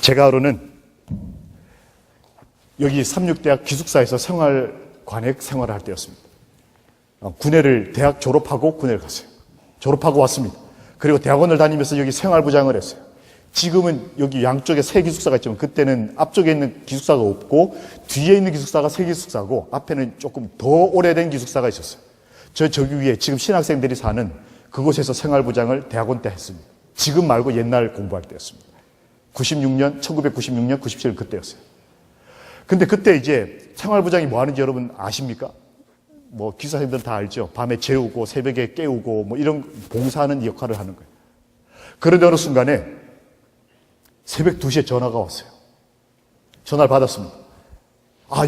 제가 알고는 여기 삼육대학 기숙사에서 생활관액 생활을 할 때였습니다. 군회를 대학 졸업하고 군회를 갔어요. 졸업하고 왔습니다. 그리고 대학원을 다니면서 여기 생활부장을 했어요. 지금은 여기 양쪽에 세 기숙사가 있지만 그때는 앞쪽에 있는 기숙사가 없고 뒤에 있는 기숙사가 세 기숙사고 앞에는 조금 더 오래된 기숙사가 있었어요. 저기 위에 지금 신학생들이 사는 그곳에서 생활부장을 대학원 때 했습니다. 지금 말고 옛날 공부할 때였습니다. 1996년, 97년 그때였어요. 근데 그때 이제 생활부장이 뭐 하는지 여러분 아십니까? 뭐 기숙사생들은 다 알죠. 밤에 재우고 새벽에 깨우고 뭐 이런 봉사하는 역할을 하는 거예요. 그런데 어느 순간에 새벽 2시에 전화가 왔어요. 전화를 받았습니다.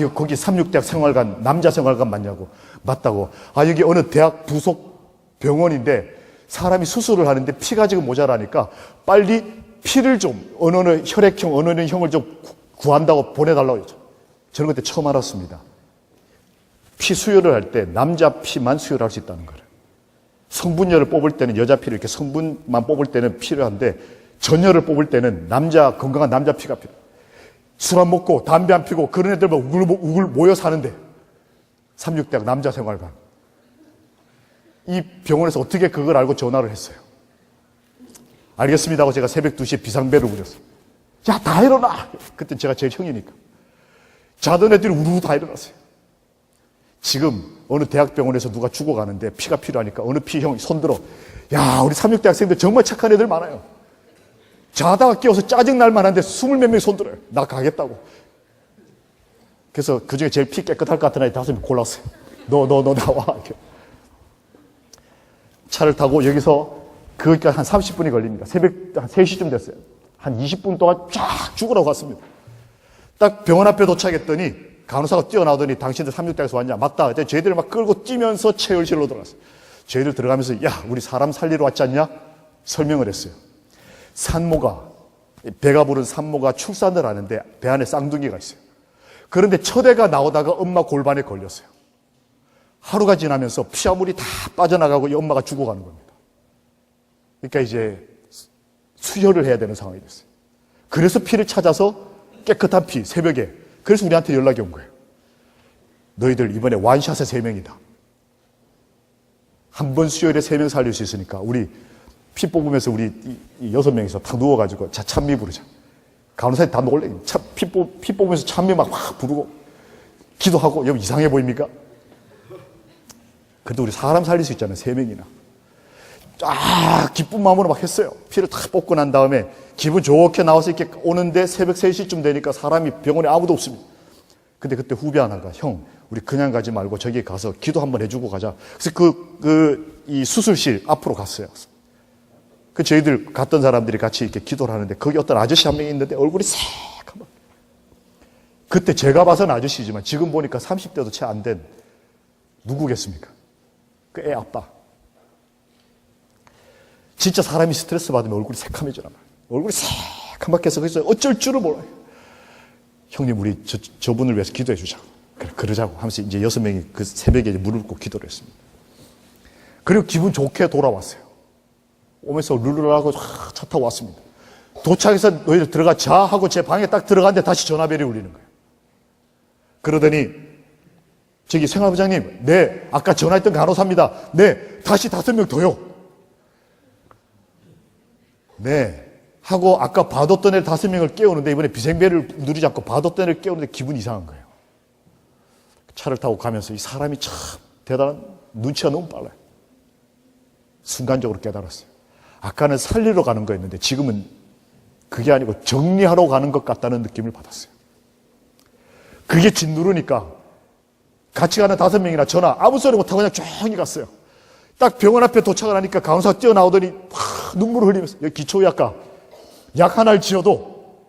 여기 거기 삼육대학 생활관, 남자 생활관 맞냐고. 맞다고. 여기 어느 대학 부속 병원인데 사람이 수술을 하는데 피가 지금 모자라니까 빨리 피를 좀 어느 혈액형, 어느 형을 좀 구한다고 보내달라고 했죠. 저는 그때 처음 알았습니다. 피 수혈을 할 때 남자 피만 수혈할 수 있다는 거예요. 성분열을 뽑을 때는 여자 피를 이렇게 성분만 뽑을 때는 필요한데 전열을 뽑을 때는 건강한 남자 피가 필요해요. 술 안 먹고 담배 안 피고 그런 애들만 우글 모여 사는데 삼육대학 남자 생활관. 이 병원에서 어떻게 그걸 알고 전화를 했어요. 알겠습니다 하고 제가 새벽 2시에 비상벨을 울렸어요. 야, 다 일어나! 그때 제가 제일 형이니까. 자던 애들이 우르르 다 일어났어요. 지금 어느 대학병원에서 누가 죽어가는데 피가 필요하니까 어느 피 형이 손들어. 야, 우리 삼육대 학생들 정말 착한 애들 많아요. 자다가 깨워서 짜증날 만한데 20몇 명이 손들어요. 나 가겠다고. 그래서 그중에 제일 피 깨끗할 것 같은 아이 5명 골랐어요. 너 나와. 이렇게. 차를 타고 여기서 그러니까 한 30분이 걸립니다. 새벽 한 3시쯤 됐어요. 한 20분 동안 쫙 죽으라고 갔습니다. 딱 병원 앞에 도착했더니 간호사가 뛰어나오더니 당신들 삼육대학에서 왔냐? 맞다. 저희들 막 끌고 뛰면서 체열실로 들어갔어요. 저희들 들어가면서 야, 우리 사람 살리러 왔지 않냐? 설명을 했어요. 산모가, 배가 부른 산모가 출산을 하는데 배 안에 쌍둥이가 있어요. 그런데 첫 애가 나오다가 엄마 골반에 걸렸어요. 하루가 지나면서 피아물이 다 빠져나가고 이 엄마가 죽어가는 겁니다. 그러니까 이제 수혈을 해야 되는 상황이 됐어요. 그래서 피를 찾아서 깨끗한 피, 새벽에. 그래서 우리한테 연락이 온 거예요. 너희들 이번에 완샷에 3명이다. 한 번 수혈에 3명 살릴 수 있으니까 우리 피 뽑으면서 우리 6명이서 탁 누워가지고 자, 찬미 부르자. 간호사님 다 놀래. 피 뽑으면서 찬미 막 부르고 기도하고. 여러분 이상해 보입니까? 그래도 우리 사람 살릴 수 있잖아요. 3명이나. 기쁜 마음으로 막 했어요. 피를 탁 뽑고 난 다음에 기분 좋게 나와서 이렇게 오는데 새벽 3시쯤 되니까 사람이 병원에 아무도 없습니다. 근데 그때 후배 하나가 형, 우리 그냥 가지 말고 저기 가서 기도 한번 해주고 가자. 그래서 이 수술실 앞으로 갔어요. 저희들 갔던 사람들이 같이 이렇게 기도를 하는데 거기 어떤 아저씨 한 명이 있는데 얼굴이 새카만. 그때 제가 봐서는 아저씨지만 지금 보니까 30대도 채 안 된 누구겠습니까? 그 애 아빠. 진짜 사람이 스트레스 받으면 얼굴이 새카매지란 말이에요. 얼굴이 새카맣게 해서 그래서 어쩔 줄을 몰라요. 형님, 우리 저분을 위해서 기도해 주자고. 그래, 그러자고 하면서 이제 6명이 그 새벽에 무릎 꿇고 기도를 했습니다. 그리고 기분 좋게 돌아왔어요. 오면서 룰루라고 차 타고 왔습니다. 도착해서 너희들 들어가자 하고 제 방에 딱 들어갔는데 다시 전화벨이 울리는 거예요. 그러더니 저기 생활부장님, 네, 아까 전화했던 간호사입니다. 네, 다시 5명 더요. 네. 하고 아까 봐뒀던 애를 5명을 깨우는데 이번에 비생배를 누리지 않고 봐뒀던 애를 깨우는데 기분이 이상한 거예요. 차를 타고 가면서 이 사람이 참 대단한 눈치가 너무 빨라요. 순간적으로 깨달았어요. 아까는 살리러 가는 거였는데 지금은 그게 아니고 정리하러 가는 것 같다는 느낌을 받았어요. 그게 짓누르니까 같이 가는 5명이나 전화 아무 소리 못하고 그냥 조용히 갔어요. 딱 병원 앞에 도착을 하니까 간호사가 뛰어나오더니 눈물을 흘리면서 여기 기초의학과 약 하나를 지어도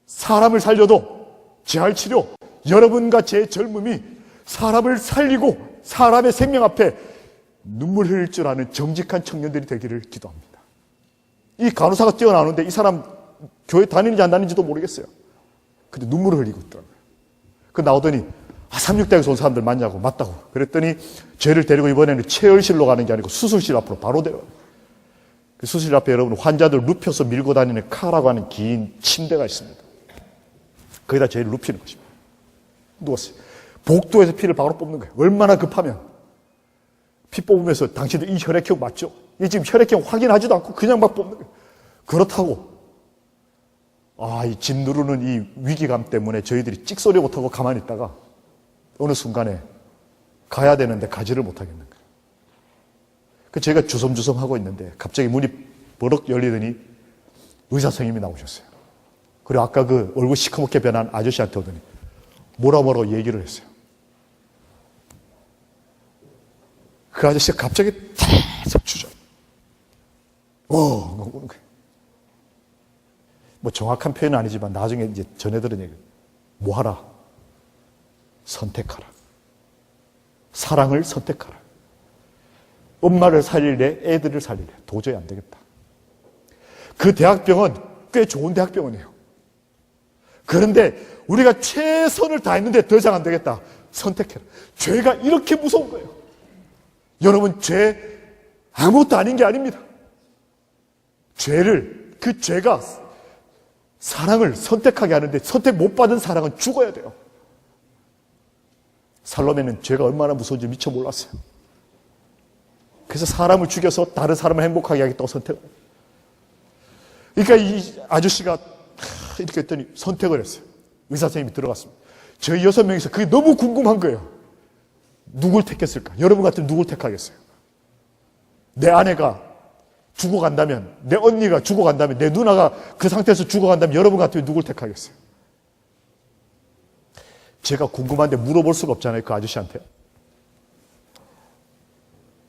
사람을 살려도 재활치료 여러분과 제 젊음이 사람을 살리고 사람의 생명 앞에 눈물 흘릴 줄 아는 정직한 청년들이 되기를 기도합니다. 이 간호사가 뛰어나오는데 이 사람 교회 다니는지 안 다니는지도 모르겠어요. 근데 눈물을 흘리고 있더라고요. 그 나오더니 삼육대학에서 온 사람들 맞냐고. 맞다고. 그랬더니 쟤를 데리고 이번에는 체열실로 가는 게 아니고 수술실 앞으로 바로 데려가요. 그 수술실 앞에 여러분 환자들 눕혀서 밀고 다니는 카라고 하는 긴 침대가 있습니다. 거기다 저희를 눕히는 것입니다. 누웠어요. 복도에서 피를 바로 뽑는 거예요. 얼마나 급하면. 피 뽑으면서 당신들 이 혈액형 맞죠? 이 지금 혈액형 확인하지도 않고 그냥 막 뽑는 거예요. 그렇다고 이 집 누르는 이 위기감 때문에 저희들이 찍소리 못하고 가만히 있다가 어느 순간에 가야 되는데 가지를 못하겠는 거예요. 그 제가 주섬주섬 하고 있는데 갑자기 문이 버럭 열리더니 의사 선생님이 나오셨어요. 그리고 아까 그 얼굴 시커멓게 변한 아저씨한테 오더니 뭐라고 얘기를 했어요. 그 아저씨가 갑자기 계속 주저. 오는 거예요. 뭐 정확한 표현은 아니지만 나중에 이제 전해들은 얘기. 뭐 하라? 선택하라. 사랑을 선택하라. 엄마를 살릴래? 애들을 살릴래? 도저히 안 되겠다. 그 대학병원 꽤 좋은 대학병원이에요. 그런데 우리가 최선을 다했는데 더 이상 안 되겠다. 선택해라. 죄가 이렇게 무서운 거예요. 여러분, 죄 아무것도 아닌 게 아닙니다. 그 죄가 사랑을 선택하게 하는데 선택 못 받은 사랑은 죽어야 돼요. 살로메는 죄가 얼마나 무서운지 미처 몰랐어요. 그래서 사람을 죽여서 다른 사람을 행복하게 하겠다고 선택을. 그러니까 이 아저씨가 이렇게 했더니 선택을 했어요. 의사 선생님이 들어갔습니다. 저희 6명이서 그게 너무 궁금한 거예요. 누굴 택했을까? 여러분 같으면 누굴 택하겠어요? 내 아내가 죽어간다면, 내 언니가 죽어간다면, 내 누나가 그 상태에서 죽어간다면 여러분 같으면 누굴 택하겠어요? 제가 궁금한데 물어볼 수가 없잖아요, 그 아저씨한테.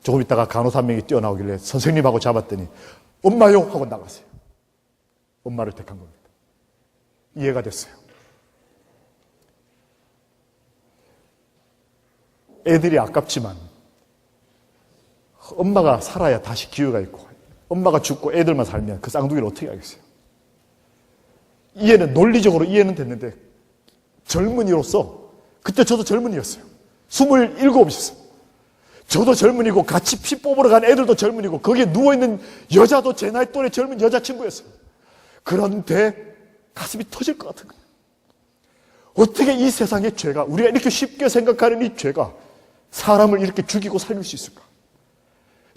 조금 있다가 간호사 한 명이 뛰어나오길래 선생님하고 잡았더니 엄마요! 하고 나갔어요. 엄마를 택한 겁니다. 이해가 됐어요. 애들이 아깝지만 엄마가 살아야 다시 기회가 있고 엄마가 죽고 애들만 살면 그 쌍둥이를 어떻게 하겠어요? 이해는 논리적으로 이해는 됐는데 젊은이로서 그때 저도 젊은이였어요. 27이었어요. 저도 젊은이고 같이 피 뽑으러 간 애들도 젊은이고 거기에 누워있는 여자도 제 나이 또래 젊은 여자친구였어요. 그런데 가슴이 터질 것 같은 거예요. 어떻게 이 세상의 죄가, 우리가 이렇게 쉽게 생각하는 이 죄가 사람을 이렇게 죽이고 살릴 수 있을까?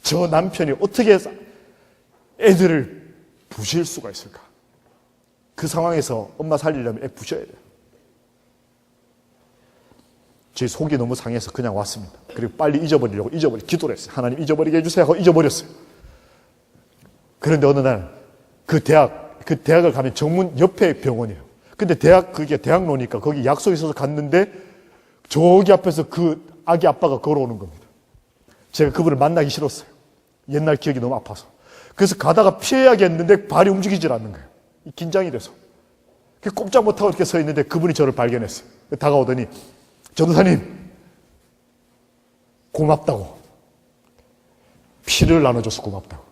저 남편이 어떻게 애들을 부실 수가 있을까? 그 상황에서 엄마 살리려면 애 부셔야 돼요. 제 속이 너무 상해서 그냥 왔습니다. 그리고 빨리 잊어버리려고 기도를 했어요. 하나님 잊어버리게 해주세요 하고 잊어버렸어요. 그런데 어느 날 그 대학을 가면 정문 옆에 병원이에요. 근데 그게 대학로니까 거기 약속이 있어서 갔는데 저기 앞에서 그 아기 아빠가 걸어오는 겁니다. 제가 그분을 만나기 싫었어요. 옛날 기억이 너무 아파서. 그래서 가다가 피해야겠는데 발이 움직이질 않는 거예요. 긴장이 돼서. 꼼짝 못하고 이렇게 서 있는데 그분이 저를 발견했어요. 다가오더니 전도사님 고맙다고. 피를 나눠줘서 고맙다고.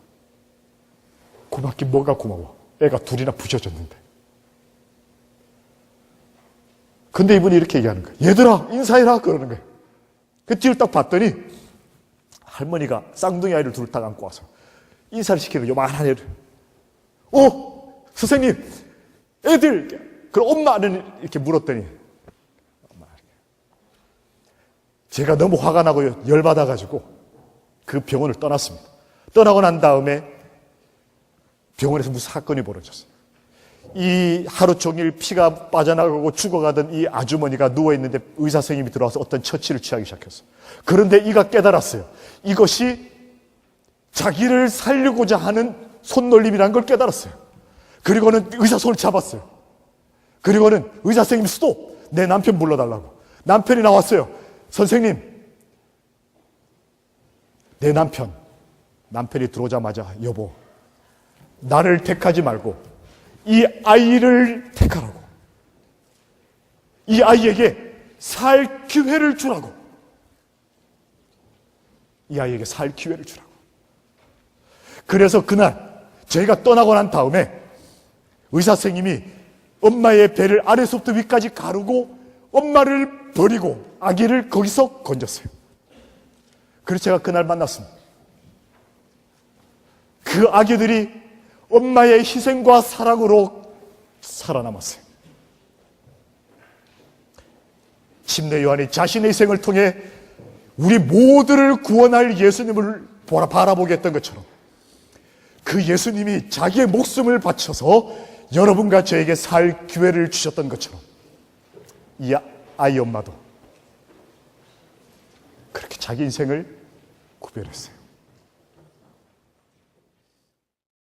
고맙긴 뭐가 고마워. 애가 둘이나 부셔졌는데. 근데 이분이 이렇게 얘기하는 거예요. 얘들아 인사해라 그러는 거예요. 그 뒤를 딱 봤더니 할머니가 쌍둥이 아이를 둘 딱 안고 와서 인사를 시키는 요만한 애를. 선생님 애들 그럼 엄마는 이렇게 물었더니 제가 너무 화가 나고 열받아가지고 그 병원을 떠났습니다. 떠나고 난 다음에 병원에서 무슨 사건이 벌어졌어요. 이 하루 종일 피가 빠져나가고 죽어가던 이 아주머니가 누워있는데 의사 선생님이 들어와서 어떤 처치를 취하기 시작했어요. 그런데 이가 깨달았어요. 이것이 자기를 살리고자 하는 손놀림이라는 걸 깨달았어요. 그리고는 의사 손을 잡았어요. 그리고는 의사 선생님이 수도 내 남편 불러달라고. 남편이 나왔어요. 선생님, 내 남편이 들어오자마자 여보, 나를 택하지 말고 이 아이를 택하라고. 이 아이에게 살 기회를 주라고. 이 아이에게 살 기회를 주라고. 그래서 그날 저희가 떠나고 난 다음에 의사 선생님이 엄마의 배를 아래서부터 위까지 가르고 엄마를 버리고 아기를 거기서 건졌어요. 그래서 제가 그날 만났습니다. 그 그 아기들이 엄마의 희생과 사랑으로 살아남았어요. 침례 요한이 자신의 희생을 통해 우리 모두를 구원할 예수님을 바라보게 했던 것처럼 그 예수님이 자기의 목숨을 바쳐서 여러분과 저에게 살 기회를 주셨던 것처럼 이 아이 엄마도 그렇게 자기 인생을 구별했어요.